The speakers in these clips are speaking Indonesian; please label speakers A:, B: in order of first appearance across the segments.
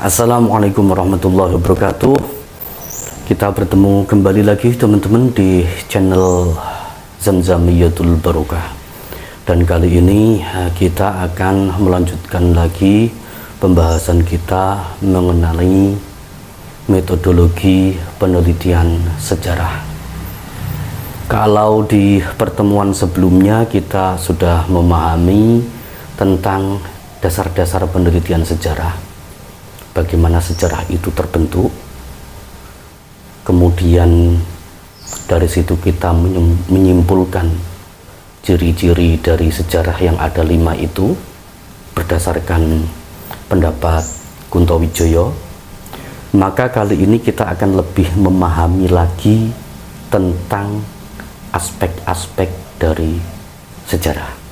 A: Assalamualaikum warahmatullahi wabarakatuh. Kita bertemu kembali lagi teman-teman di channel Zamzamiyatul Barokah. Dan kali ini kita akan melanjutkan lagi pembahasan kita mengenai metodologi penelitian sejarah. Kalau di pertemuan sebelumnya kita sudah memahami tentang dasar-dasar penelitian sejarah, bagaimana sejarah itu terbentuk, kemudian dari situ kita menyimpulkan ciri-ciri dari sejarah yang ada 5 itu berdasarkan pendapat Kunto Wijoyo. Maka kali ini kita akan lebih memahami lagi tentang aspek-aspek dari sejarah.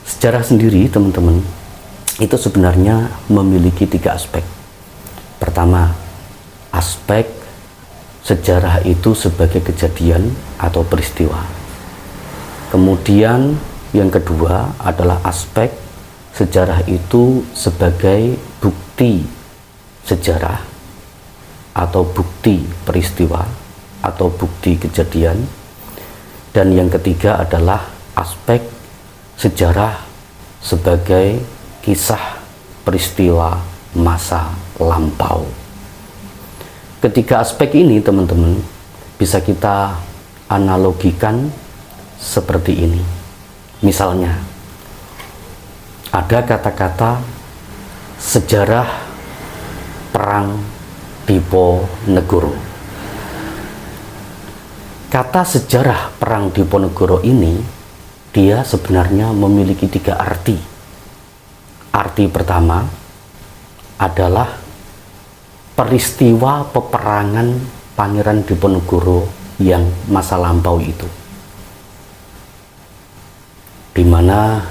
A: Sejarah sendiri teman-teman itu sebenarnya memiliki 3 aspek. Pertama, aspek sejarah itu sebagai kejadian atau peristiwa. Kemudian yang kedua adalah aspek sejarah itu sebagai bukti sejarah atau bukti peristiwa atau bukti kejadian. Dan yang ketiga adalah aspek sejarah sebagai kisah peristiwa masa lampau. Ketiga aspek ini teman-teman bisa kita analogikan seperti ini. Misalnya ada kata-kata sejarah perang Diponegoro. Kata sejarah perang Diponegoro ini dia sebenarnya memiliki 3 arti. Arti pertama adalah peristiwa peperangan Pangeran Diponegoro yang masa lampau itu, di mana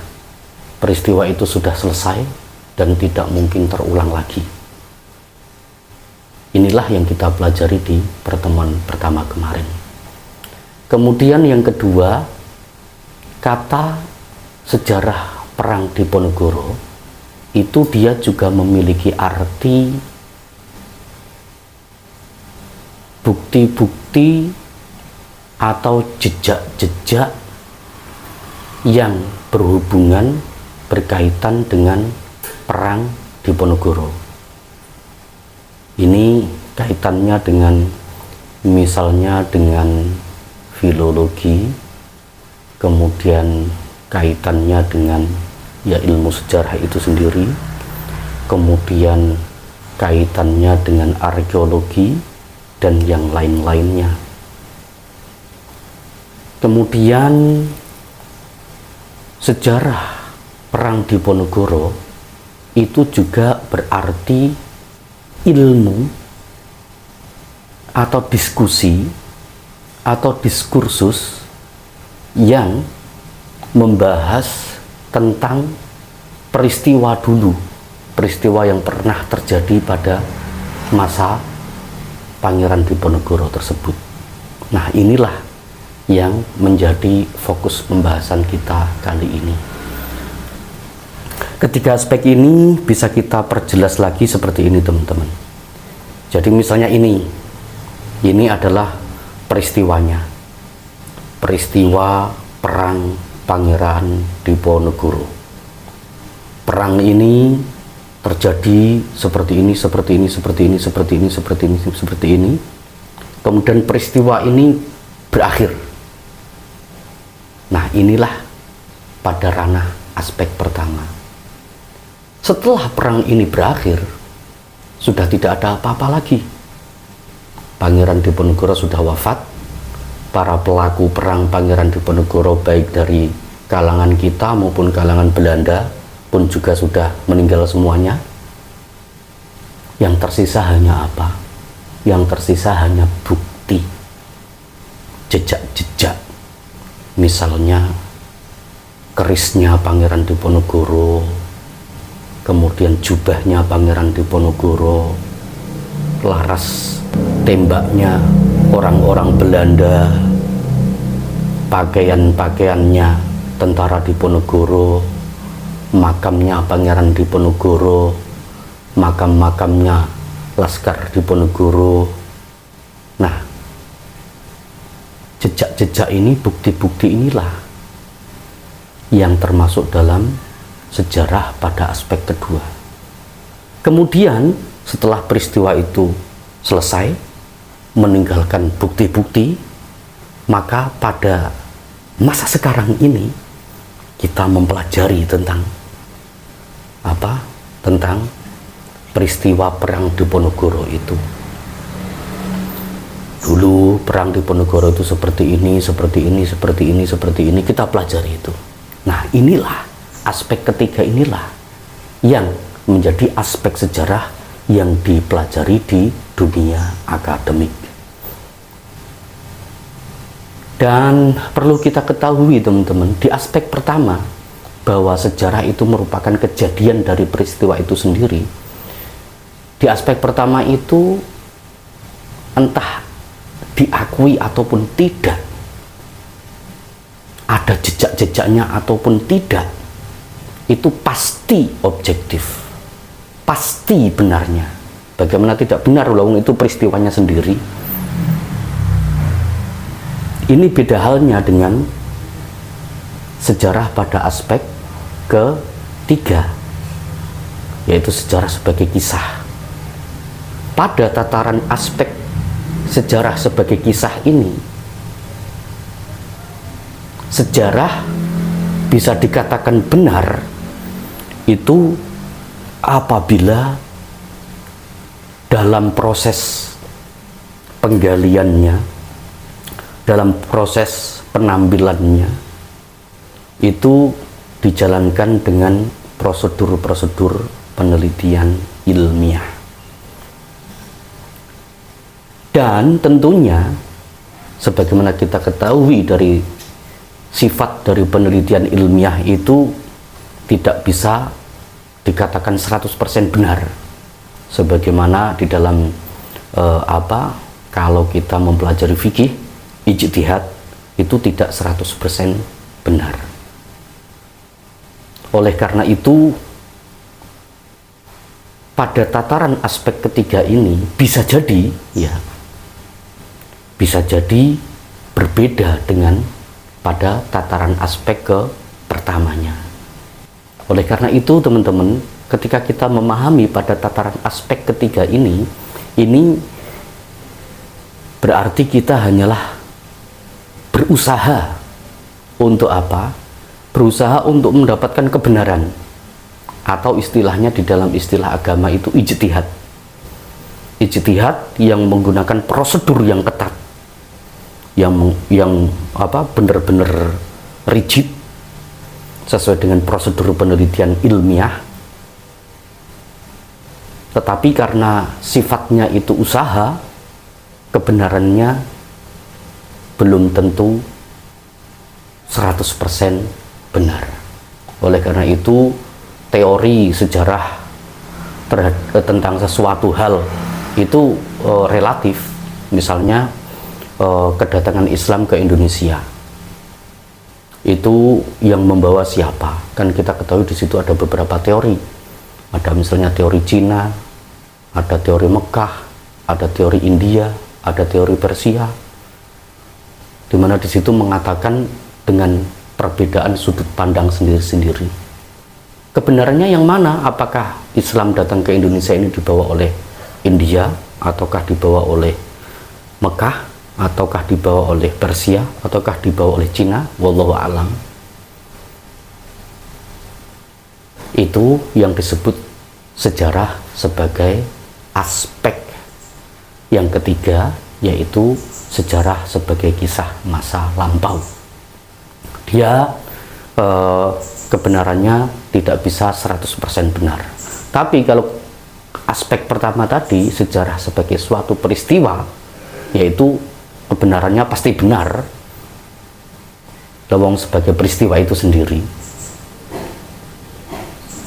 A: peristiwa itu sudah selesai dan tidak mungkin terulang lagi. Inilah yang kita pelajari di pertemuan pertama kemarin. Kemudian yang kedua, kata sejarah perang Diponegoro itu dia juga memiliki arti bukti-bukti atau jejak-jejak yang berhubungan berkaitan dengan perang Diponegoro. Ini kaitannya dengan misalnya dengan filologi, kemudian kaitannya dengan ilmu sejarah itu sendiri, kemudian kaitannya dengan arkeologi dan yang lain-lainnya. Kemudian sejarah perang Diponegoro itu juga berarti ilmu atau diskusi atau diskursus yang membahas tentang peristiwa dulu, peristiwa yang pernah terjadi pada masa Pangeran Diponegoro tersebut. Nah, inilah yang menjadi fokus pembahasan kita kali ini. Ketiga aspek ini bisa kita perjelas lagi seperti ini teman-teman. Jadi misalnya ini adalah peristiwanya, peristiwa perang Pangeran Diponegoro. Perang ini terjadi seperti ini, seperti ini, seperti ini, seperti ini, seperti ini, seperti ini. Kemudian peristiwa ini berakhir. Nah, inilah pada ranah aspek pertama. Setelah perang ini berakhir, sudah tidak ada apa-apa lagi. Pangeran Diponegoro sudah wafat. Para pelaku perang Pangeran Diponegoro baik dari kalangan kita maupun kalangan Belanda pun juga sudah meninggal semuanya. Yang tersisa hanya apa? Yang tersisa hanya bukti, jejak-jejak. Misalnya kerisnya Pangeran Diponegoro, kemudian jubahnya Pangeran Diponegoro, laras tembaknya orang-orang Belanda, pakaian-pakaiannya tentara Diponegoro, makamnya Pangeran Diponegoro, makam-makamnya Laskar Diponegoro. Nah, jejak-jejak ini, bukti-bukti inilah yang termasuk dalam sejarah pada aspek kedua. Kemudian setelah peristiwa itu selesai, meninggalkan bukti-bukti, maka pada masa sekarang ini kita mempelajari tentang apa? Tentang peristiwa perang Diponegoro itu. Dulu perang Diponegoro itu seperti ini, seperti ini, seperti ini, seperti ini, kita pelajari itu. Nah, inilah aspek ketiga, inilah yang menjadi aspek sejarah yang dipelajari di dunia akademik. Dan perlu kita ketahui teman-teman, di aspek pertama bahwa sejarah itu merupakan kejadian dari peristiwa itu sendiri. Di aspek pertama itu entah diakui ataupun tidak, ada jejak-jejaknya ataupun tidak, itu pasti objektif, pasti benarnya. Bagaimana tidak benar, walaupun itu peristiwanya sendiri. Ini beda halnya dengan sejarah pada aspek ketiga, yaitu sejarah sebagai kisah. Pada tataran aspek sejarah sebagai kisah ini, sejarah bisa dikatakan benar itu apabila dalam proses penggaliannya, dalam proses penampilannya itu dijalankan dengan prosedur-prosedur penelitian ilmiah. Dan tentunya sebagaimana kita ketahui dari sifat dari penelitian ilmiah itu tidak bisa dikatakan 100% benar. Sebagaimana di dalam kalau kita mempelajari fikih, ijtihad itu tidak 100% benar. Oleh karena itu, pada tataran aspek ketiga ini bisa jadi berbeda dengan pada tataran aspek ke pertamanya. Oleh karena itu teman-teman, ketika kita memahami pada tataran aspek ketiga ini berarti kita hanyalah berusaha untuk apa? Berusaha untuk mendapatkan kebenaran, atau istilahnya di dalam istilah agama itu ijtihad. Ijtihad yang menggunakan prosedur yang ketat, yang benar-benar rigid sesuai dengan prosedur penelitian ilmiah. Tetapi karena sifatnya itu usaha, kebenarannya belum tentu 100% benar. Oleh karena itu, teori sejarah tentang sesuatu hal itu relatif. Misalnya kedatangan Islam ke Indonesia itu yang membawa siapa? Kan kita ketahui di situ ada beberapa teori. Ada misalnya teori Cina, ada teori Mekah, ada teori India, ada teori Persia, di mana di situ mengatakan dengan perbedaan sudut pandang sendiri-sendiri. Kebenarannya yang mana? Apakah Islam datang ke Indonesia ini dibawa oleh India, ataukah dibawa oleh Mekah, ataukah dibawa oleh Persia, ataukah dibawa oleh Cina? Wallahu a'lam. Itu yang disebut sejarah sebagai aspek yang ketiga, yaitu sejarah sebagai kisah masa lampau. Dia kebenarannya tidak bisa 100% benar. Tapi kalau aspek pertama tadi, sejarah sebagai suatu peristiwa, yaitu kebenarannya pasti benar, lawang sebagai peristiwa itu sendiri.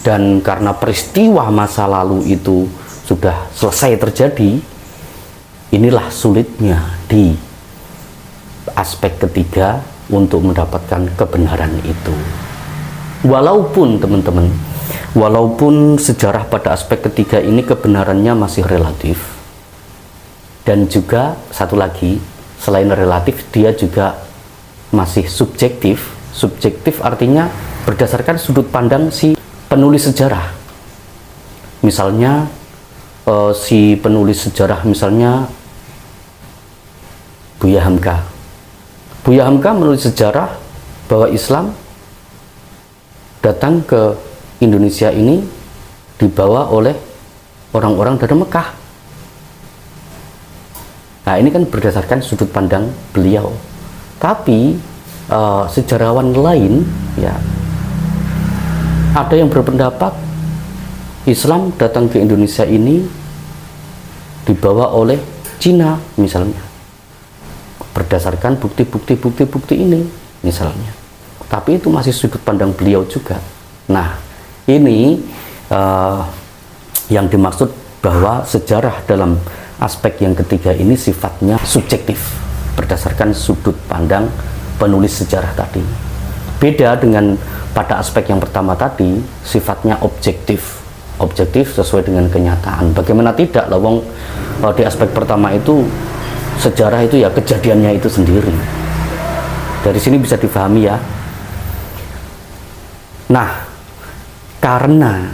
A: Dan karena peristiwa masa lalu itu sudah selesai terjadi, inilah sulitnya di aspek ketiga untuk mendapatkan kebenaran itu. Walaupun teman-teman, walaupun sejarah pada aspek ketiga ini kebenarannya masih relatif, dan juga satu lagi, selain relatif, dia juga masih subjektif. Subjektif artinya berdasarkan sudut pandang si penulis sejarah. Misalnya si penulis sejarah, misalnya Buya Hamka. Buya Hamka menulis sejarah bahwa Islam datang ke Indonesia ini dibawa oleh orang-orang dari Mekah. Nah, ini kan berdasarkan sudut pandang beliau. Tapi sejarawan lain, ya, ada yang berpendapat Islam datang ke Indonesia ini dibawa oleh Cina misalnya, berdasarkan bukti ini misalnya. Tapi itu masih sudut pandang beliau juga. Nah, ini yang dimaksud bahwa sejarah dalam aspek yang ketiga ini sifatnya subjektif, berdasarkan sudut pandang penulis sejarah tadi. Beda dengan pada aspek yang pertama tadi, sifatnya objektif. Objektif sesuai dengan kenyataan. Bagaimana tidak, lawang di aspek pertama itu sejarah itu ya kejadiannya itu sendiri. Dari sini bisa difahami ya. Nah, karena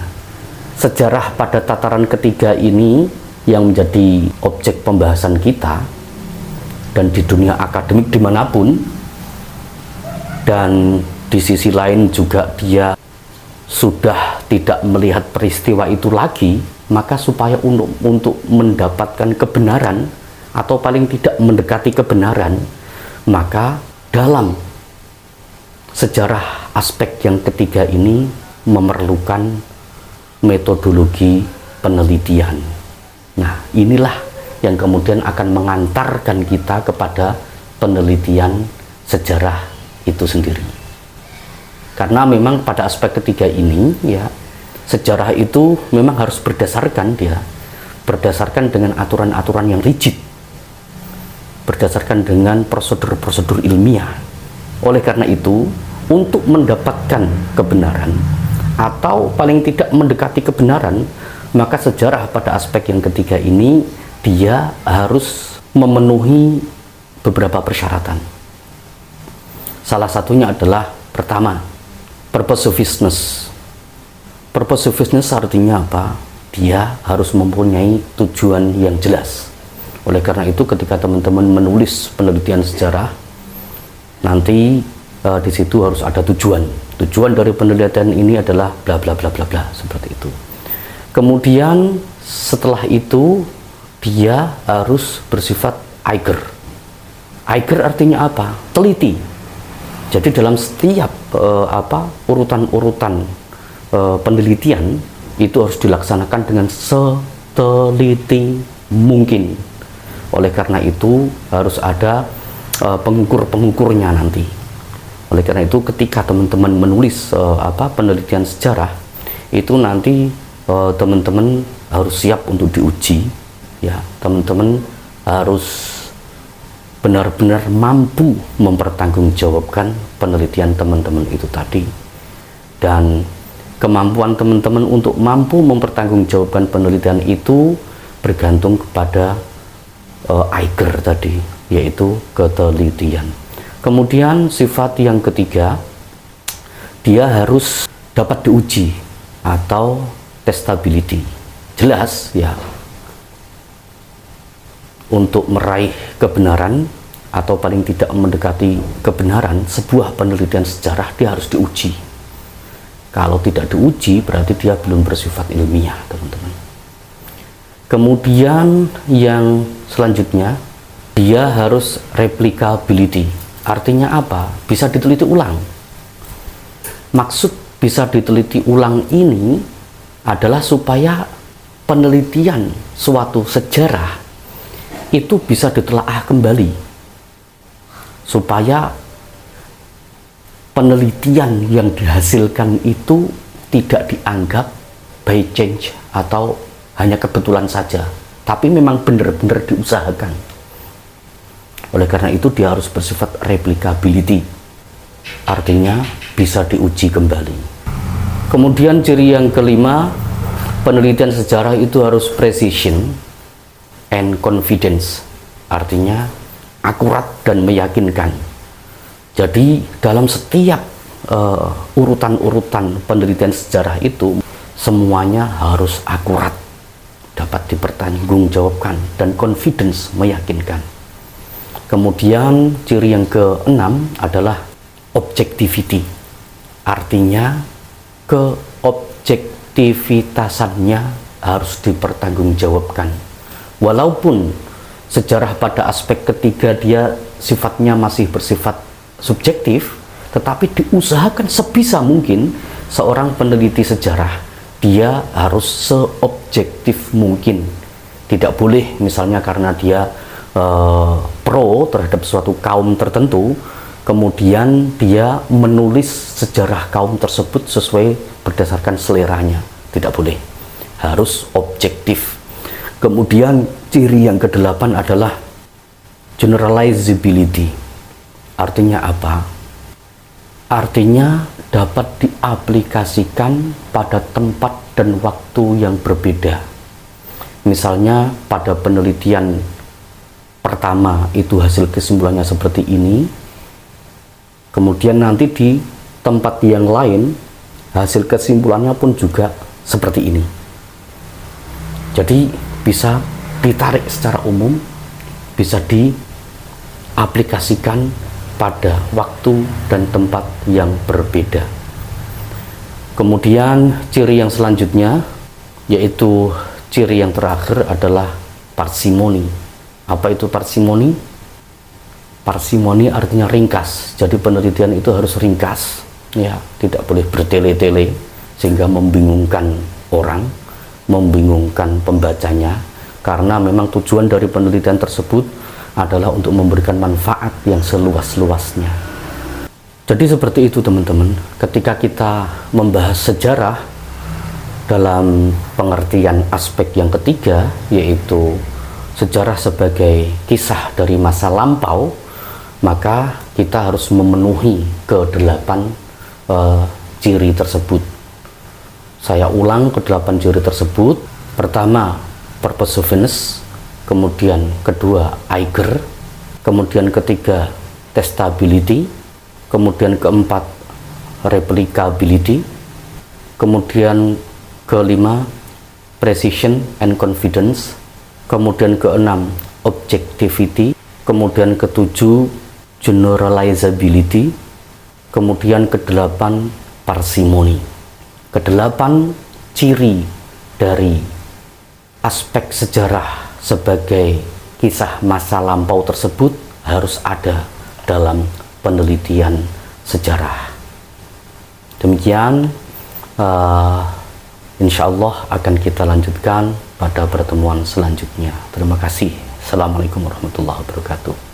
A: sejarah pada tataran ketiga ini yang menjadi objek pembahasan kita, dan di dunia akademik dimanapun, dan di sisi lain juga dia sudah tidak melihat peristiwa itu lagi, maka supaya untuk mendapatkan kebenaran, atau paling tidak mendekati kebenaran, maka dalam sejarah aspek yang ketiga ini memerlukan metodologi penelitian. Nah, inilah yang kemudian akan mengantarkan kita kepada penelitian sejarah itu sendiri. Karena memang pada aspek ketiga ini, ya, sejarah itu memang harus berdasarkan dengan aturan-aturan yang rigid, berdasarkan dengan prosedur-prosedur ilmiah. Oleh karena itu, untuk mendapatkan kebenaran atau paling tidak mendekati kebenaran, maka sejarah pada aspek yang ketiga ini dia harus memenuhi beberapa persyaratan. Salah satunya adalah pertama, purposefulness. Purposefulness artinya apa? Dia harus mempunyai tujuan yang jelas. Oleh karena itu, ketika teman-teman menulis penelitian sejarah, nanti di situ harus ada tujuan. Tujuan dari penelitian ini adalah bla bla bla bla bla, seperti itu. Kemudian setelah itu dia harus bersifat eiger. Eiger artinya apa? Teliti. Jadi dalam setiap urutan-urutan penelitian itu harus dilaksanakan dengan seteliti mungkin. Oleh karena itu harus ada pengukur-pengukurnya nanti. Oleh karena itu ketika teman-teman menulis penelitian sejarah itu nanti teman-teman harus siap untuk diuji, ya. Teman-teman harus benar-benar mampu mempertanggungjawabkan penelitian teman-teman itu tadi, dan kemampuan teman-teman untuk mampu mempertanggungjawabkan penelitian itu bergantung kepada eiger tadi, yaitu ketelitian. Kemudian sifat yang ketiga, dia harus dapat diuji atau testability. Jelas ya, untuk meraih kebenaran atau paling tidak mendekati kebenaran sebuah penelitian sejarah, dia harus diuji. Kalau tidak diuji berarti dia belum bersifat ilmiah, teman-teman. Kemudian yang selanjutnya, dia harus replicability. Artinya apa? Bisa diteliti ulang. Maksud bisa diteliti ulang ini adalah supaya penelitian suatu sejarah itu bisa ditelaah kembali, supaya penelitian yang dihasilkan itu tidak dianggap by chance atau hanya kebetulan saja, tapi memang benar-benar diusahakan. Oleh karena itu dia harus bersifat replicability, artinya bisa diuji kembali. Kemudian ciri yang kelima, penelitian sejarah itu harus precision and confidence, artinya akurat dan meyakinkan. Jadi dalam setiap urutan-urutan penelitian sejarah itu semuanya harus akurat, dapat dipertanggungjawabkan, dan confidence, meyakinkan. Kemudian ciri yang keenam adalah objectivity, artinya keobjektivitasannya harus dipertanggungjawabkan. Walaupun sejarah pada aspek ketiga dia sifatnya masih bersifat subjektif, tetapi diusahakan sebisa mungkin seorang peneliti sejarah dia harus seobjektif mungkin. Tidak boleh misalnya karena dia pro terhadap suatu kaum tertentu, kemudian dia menulis sejarah kaum tersebut sesuai berdasarkan seleranya. Tidak boleh, harus objektif. Kemudian ciri yang kedelapan adalah generalizability. Artinya apa? Artinya dapat diaplikasikan pada tempat dan waktu yang berbeda. Misalnya pada penelitian pertama itu hasil kesimpulannya seperti ini, kemudian nanti di tempat yang lain hasil kesimpulannya pun juga seperti ini. Jadi bisa ditarik secara umum, bisa diaplikasikan pada waktu dan tempat yang berbeda. Kemudian ciri yang selanjutnya, yaitu ciri yang terakhir, adalah parsimoni. Apa itu parsimoni? Parsimoni artinya ringkas. Jadi penelitian itu harus ringkas, ya, tidak boleh bertele-tele sehingga membingungkan orang, membingungkan pembacanya, karena memang tujuan dari penelitian tersebut adalah untuk memberikan manfaat yang seluas-luasnya. Jadi seperti itu teman-teman, ketika kita membahas sejarah dalam pengertian aspek yang ketiga, yaitu sejarah sebagai kisah dari masa lampau, maka kita harus memenuhi kedelapan ciri tersebut. Saya ulang kedelapan ciri tersebut. Pertama, purposiveness. Kemudian kedua, eager. Kemudian ketiga, testability. Kemudian keempat, replicability. Kemudian kelima, precision and confidence. Kemudian keenam, objectivity. Kemudian ketujuh, generalizability. Kemudian kedelapan, parsimony. Kedelapan ciri dari aspek sejarah sebagai kisah masa lampau tersebut harus ada dalam penelitian sejarah. Demikian, insya Allah akan kita lanjutkan pada pertemuan selanjutnya. Terima kasih. Assalamualaikum warahmatullahi wabarakatuh.